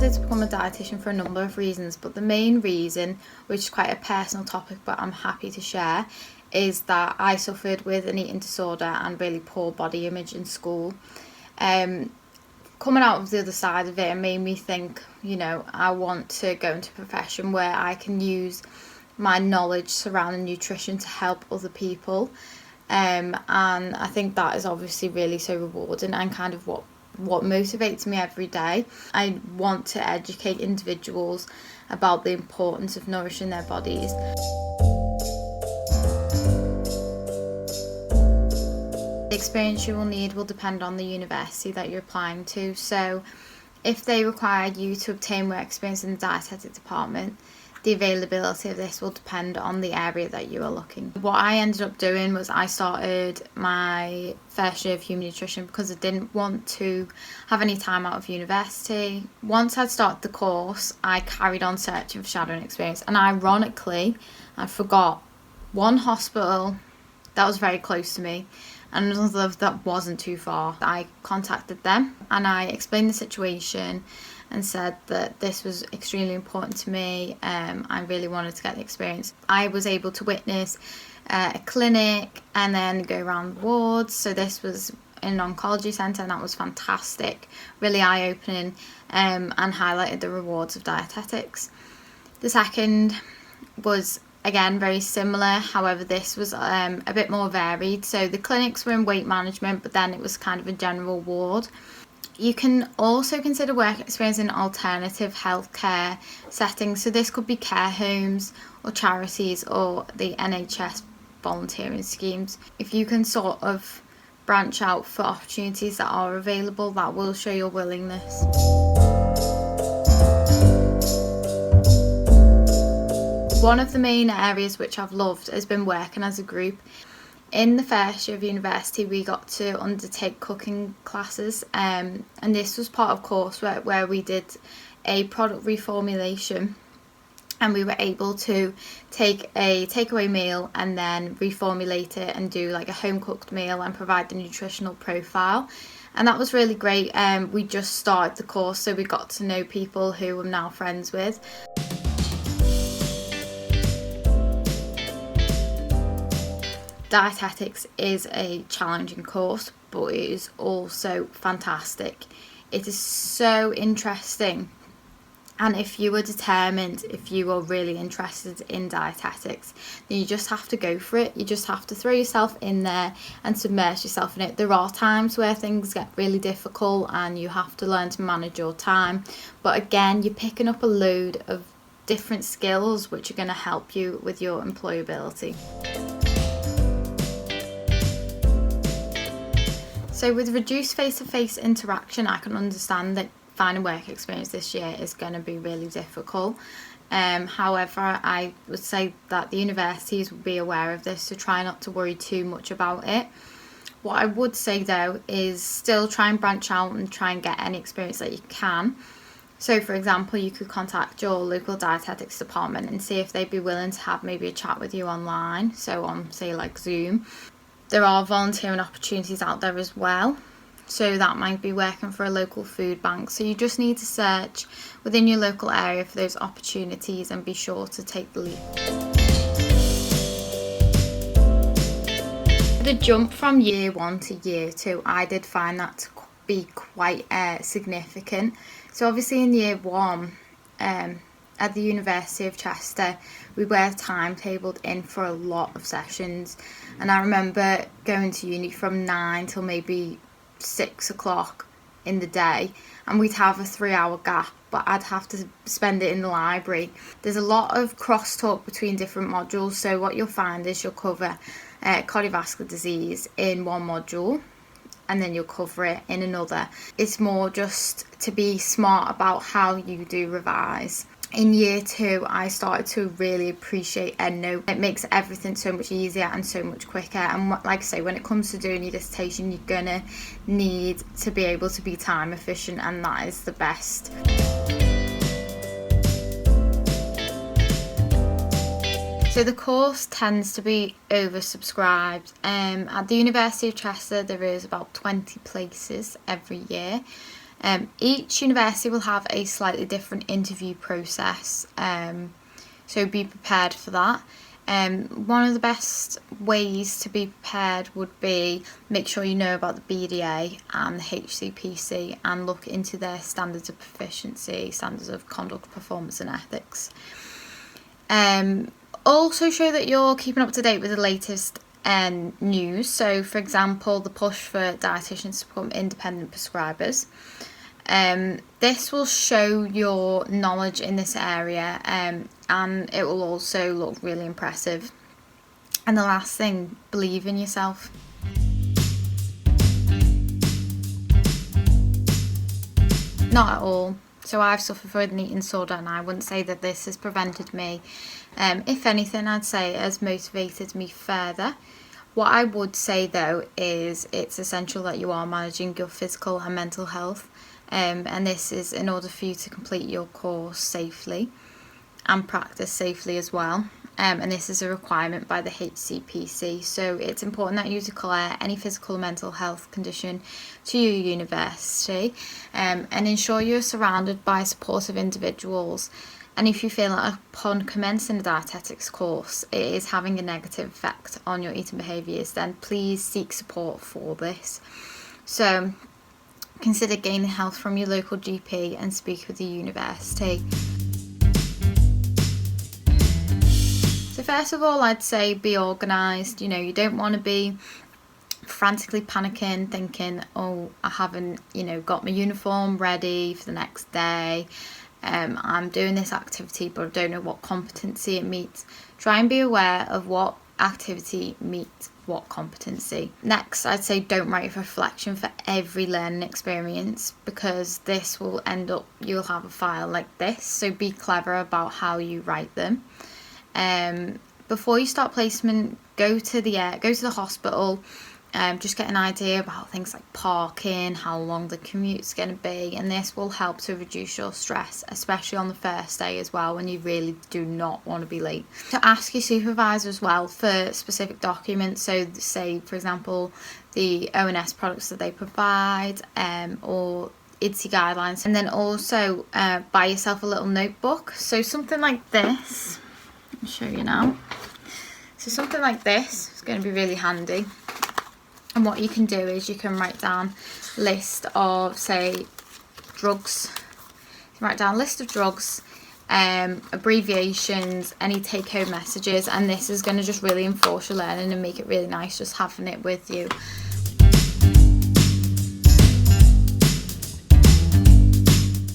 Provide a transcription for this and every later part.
decided to become a dietitian for a number of reasons, but the main reason, which is quite a personal topic but I'm happy to share, is that I suffered with an eating disorder and really poor body image in school. Coming out of the other side of it, it made me think, I want to go into a profession where I can use my knowledge surrounding nutrition to help other people. And I think that is obviously really so rewarding and kind of what motivates me every day. I want to educate individuals about the importance of nourishing their bodies. The experience you will need will depend on the university that you're applying to. So if they require you to obtain work experience in the dietetic department, the availability of this will depend on the area that you are looking. What I ended up doing was I started my first year of human nutrition because I didn't want to have any time out of university. Once I'd started the course, I carried on searching for shadowing experience, and ironically, I forgot one hospital that was very close to me and another that wasn't too far. I contacted them and I explained the situation and said that this was extremely important to me. I really wanted to get the experience. I was able to witness a clinic and then go around wards. So this was in an oncology centre, and that was fantastic, really eye-opening, and highlighted the rewards of dietetics. The second was again very similar, however this was a bit more varied. So the clinics were in weight management, but then it was kind of a general ward. You can also consider work experience in alternative healthcare settings. So this could be care homes or charities or the NHS volunteering schemes. If you can sort of branch out for opportunities that are available, that will show your willingness. One of the main areas which I've loved has been working as a group. In the first year of university, we got to undertake cooking classes, and this was part of coursework where we did a product reformulation, and we were able to take a takeaway meal and then reformulate it and do like a home cooked meal and provide the nutritional profile. And that was really great. We just started the course, so we got to know people who I'm now friends with. Dietetics is a challenging course, but it is also fantastic. It is so interesting, and if you are determined, if you are really interested in dietetics, then you just have to go for it. You just have to throw yourself in there and submerge yourself in it. There are times where things get really difficult and you have to learn to manage your time, but again, you're picking up a load of different skills which are going to help you with your employability. So with reduced face-to-face interaction, I can understand that finding work experience this year is going to be really difficult. However, I would say that the universities will be aware of this, so try not to worry too much about it. What I would say though is still try and branch out and try and get any experience that you can. So for example, you could contact your local dietetics department and see if they'd be willing to have maybe a chat with you online, so on say like Zoom. There are volunteering opportunities out there as well, so that might be working for a local food bank. So you just need to search within your local area for those opportunities and be sure to take the leap. The jump from year 1 to year 2, I did find that to be quite significant. So obviously in year 1, at the University of Chester, we were timetabled in for a lot of sessions, and I remember going to uni from 9 till maybe 6 o'clock in the day, and we'd have a 3-hour gap, but I'd have to spend it in the library. There's a lot of crosstalk between different modules, so what you'll find is you'll cover cardiovascular disease in one module, and then you'll cover it in another. It's more just to be smart about how you do revise. In year 2, I started to really appreciate EndNote. It makes everything so much easier and so much quicker. And like I say, when it comes to doing your dissertation, you're going to need to be able to be time efficient, and that is the best. So the course tends to be oversubscribed. At the University of Chester, there is about 20 places every year. Each university will have a slightly different interview process, so be prepared for that. One of the best ways to be prepared would be make sure you know about the BDA and the HCPC and look into their standards of proficiency, standards of conduct, performance and ethics. Also show that you're keeping up to date with the latest news. So for example, the push for dietitians to become independent prescribers. This will show your knowledge in this area, and it will also look really impressive. And the last thing, believe in yourself. Not at all. So I've suffered from an eating disorder, and I wouldn't say that this has prevented me. If anything, I'd say it has motivated me further. What I would say though is it's essential that you are managing your physical and mental health. And this is in order for you to complete your course safely and practice safely as well. And this is a requirement by the HCPC. So it's important that you declare any physical or mental health condition to your university, and ensure you're surrounded by supportive individuals. And if you feel that upon commencing a dietetics course it is having a negative effect on your eating behaviours, then please seek support for this. So consider gaining help from your local GP and speak with the university. So first of all, I'd say be organised. You don't want to be frantically panicking, thinking, oh, I haven't, got my uniform ready for the next day. I'm doing this activity, but I don't know what competency it meets. Try and be aware of what activity meets what competency. Next, I'd say don't write a reflection for every learning experience, because this will end up, you'll have a file like this. So be clever about how you write them. Before you start placement, go to the hospital. Just get an idea about things like parking, how long the commute's going to be, and this will help to reduce your stress, especially on the first day as well, when you really do not want to be late. To ask your supervisor as well for specific documents, so say for example the ONS products that they provide, or IDSI guidelines, and then also buy yourself a little notebook. So something like this, I'll show you now. So something like this is going to be really handy. And what you can do is you can write down a list of, say, drugs. You can write down a list of drugs, abbreviations, any take-home messages, and this is going to just really enforce your learning and make it really nice just having it with you.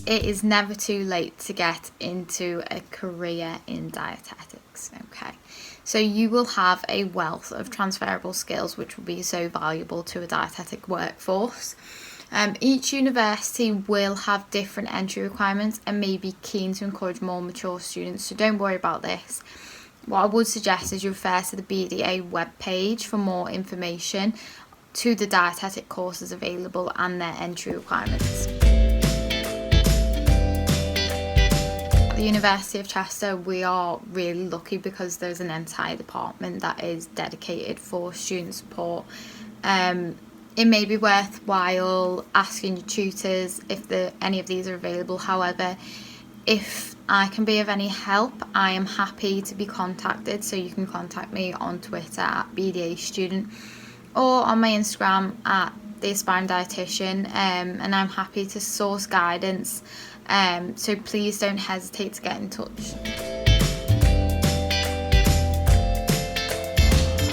It is never too late to get into a career in dietetics, okay? So you will have a wealth of transferable skills which will be so valuable to a dietetic workforce. Each university will have different entry requirements and may be keen to encourage more mature students, so don't worry about this. What I would suggest is you refer to the BDA webpage for more information to the dietetic courses available and their entry requirements. The University of Chester, we are really lucky because there's an entire department that is dedicated for student support. It may be worthwhile asking your tutors if any of these are available. However, if I can be of any help, I am happy to be contacted, so you can contact me on Twitter at BDA Student or on my Instagram at the Aspiring Dietitian, and I'm happy to source guidance. So please don't hesitate to get in touch.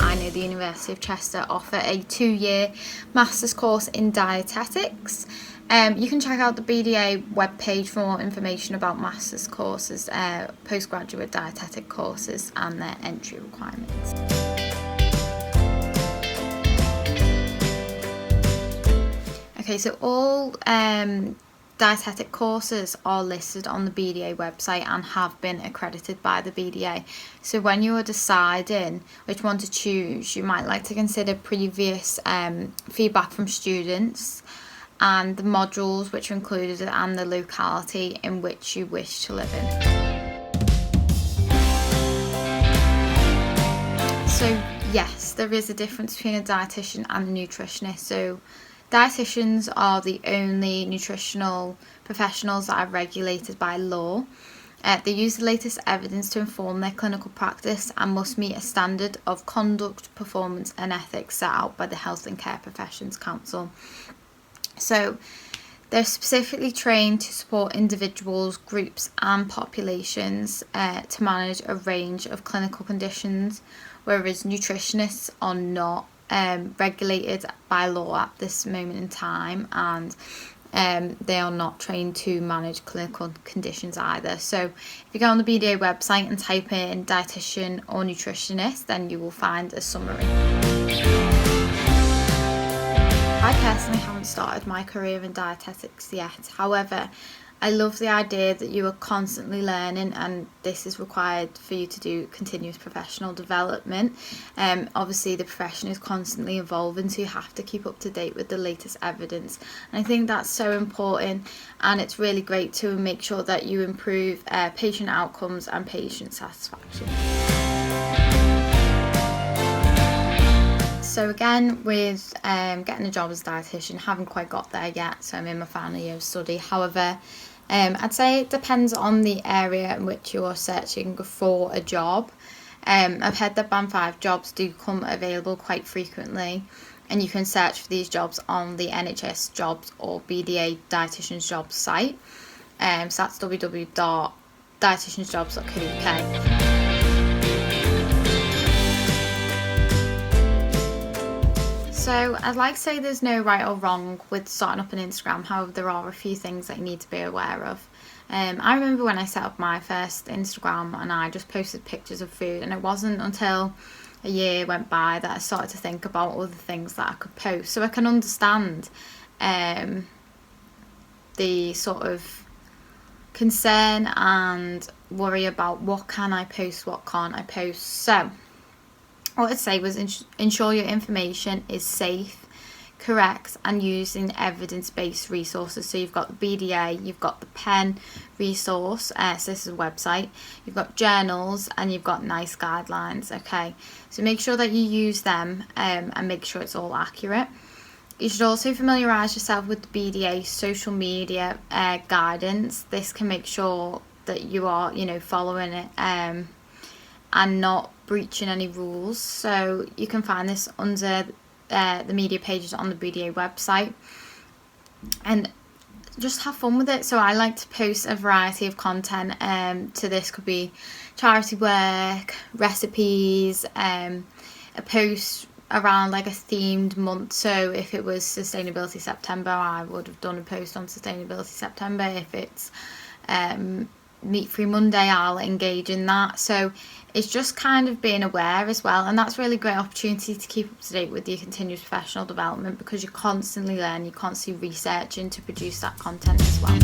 I know the University of Chester offer a 2-year master's course in dietetics. You can check out the BDA webpage for more information about master's courses, postgraduate dietetic courses and their entry requirements. Okay, so all dietetic courses are listed on the BDA website and have been accredited by the BDA. So when you are deciding which one to choose, you might like to consider previous feedback from students and the modules which are included and the locality in which you wish to live in. So yes, there is a difference between a dietitian and a nutritionist. So Dietitians are the only nutritional professionals that are regulated by law. They use the latest evidence to inform their clinical practice and must meet a standard of conduct, performance and ethics set out by the Health and Care Professions Council. So they're specifically trained to support individuals, groups and populations to manage a range of clinical conditions, whereas nutritionists are not regulated by law at this moment in time, and they are not trained to manage clinical conditions either. So if you go on the BDA website and type in dietitian or nutritionist, then you will find a summary. I personally haven't started my career in dietetics yet. However, I love the idea that you are constantly learning, and this is required for you to do continuous professional development. Obviously the profession is constantly evolving, so you have to keep up to date with the latest evidence, and I think that's so important, and it's really great to make sure that you improve patient outcomes and patient satisfaction. So again, with getting a job as a dietitian, haven't quite got there yet, so I'm in my final year of study. However, I'd say it depends on the area in which you're searching for a job. I've heard that Band 5 jobs do come available quite frequently, and you can search for these jobs on the NHS jobs or BDA dietitians jobs site. So that's www.dietitiansjobs.co.uk. So I'd like to say there's no right or wrong with starting up an Instagram. However, there are a few things that you need to be aware of. I remember when I set up my first Instagram and I just posted pictures of food, and it wasn't until a year went by that I started to think about other things that I could post. So I can understand the sort of concern and worry about what can I post, what can't I post. So what I'd say was ensure your information is safe, correct and used in evidence-based resources. So you've got the BDA, you've got the PEN resource, so this is a website, you've got journals and you've got NICE guidelines. Okay, so make sure that you use them and make sure it's all accurate. You should also familiarise yourself with the BDA social media guidance. This can make sure that you are, following it and not breaching any rules. So you can find this under the media pages on the BDA website, and just have fun with it. So I like to post a variety of content. To this could be charity work, recipes, a post around like a themed month. So if it was Sustainability September, I would have done a post on Sustainability September. If it's Meat Free Monday, I'll engage in that. So it's just kind of being aware as well, and that's really great opportunity to keep up to date with your continuous professional development, because you constantly learn, you're constantly researching to produce that content as well.